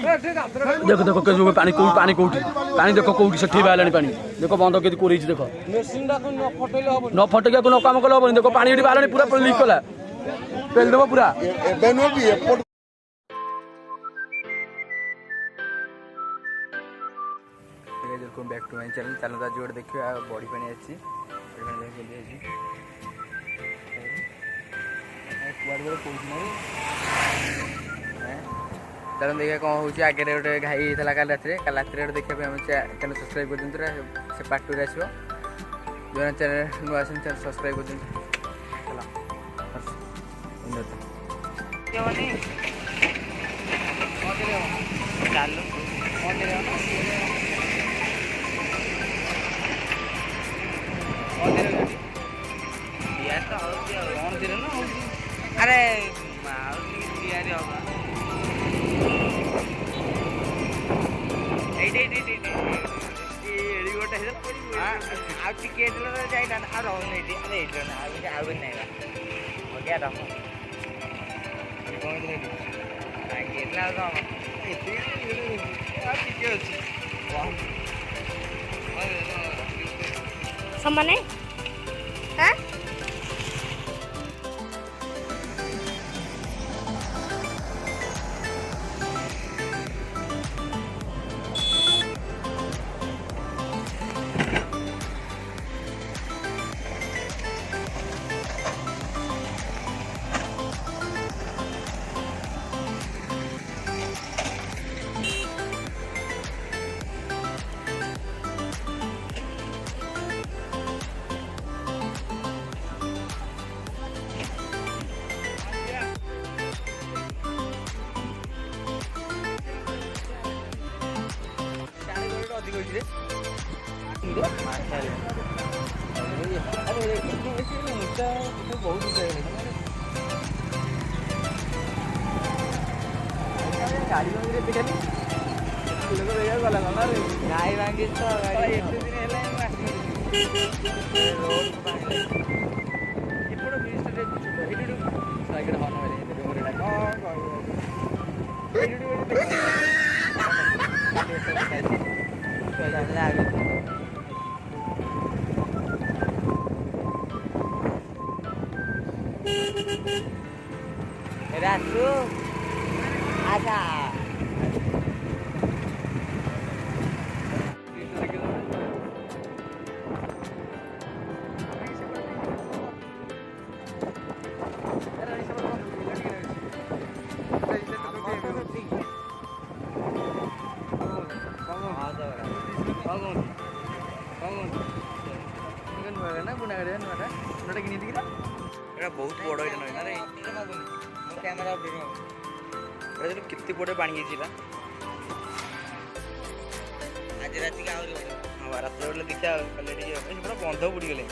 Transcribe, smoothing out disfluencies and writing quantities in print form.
देख देख के पानी कोठी पानी देख कोठी सेठी बाहलानी पानी देख बंद के कोरेछि देख न फटकिया को न काम कले हबनी देख पानी एठी बाहलानी पूरा लीक कला पेल देबो पूरा welcome back to my channel चलो आज गोटे देखिए बड़ी पानी अच्छी चलो देखिए कौन हो आगे गोटे घाई होता काल रात गोटे देखा चैनल सब्सक्राइब कर दिखाँ से पार्ट 2 आसो जो चैनल नुआ चैनल सब्सक्राइब कर अरे समाने हाँ गाड़ी गाई भांगी तो रासु आजा बहुत बड़ कैमेरा कितने बड़े पानी आज रात रात देखा बंध बुड़ी गले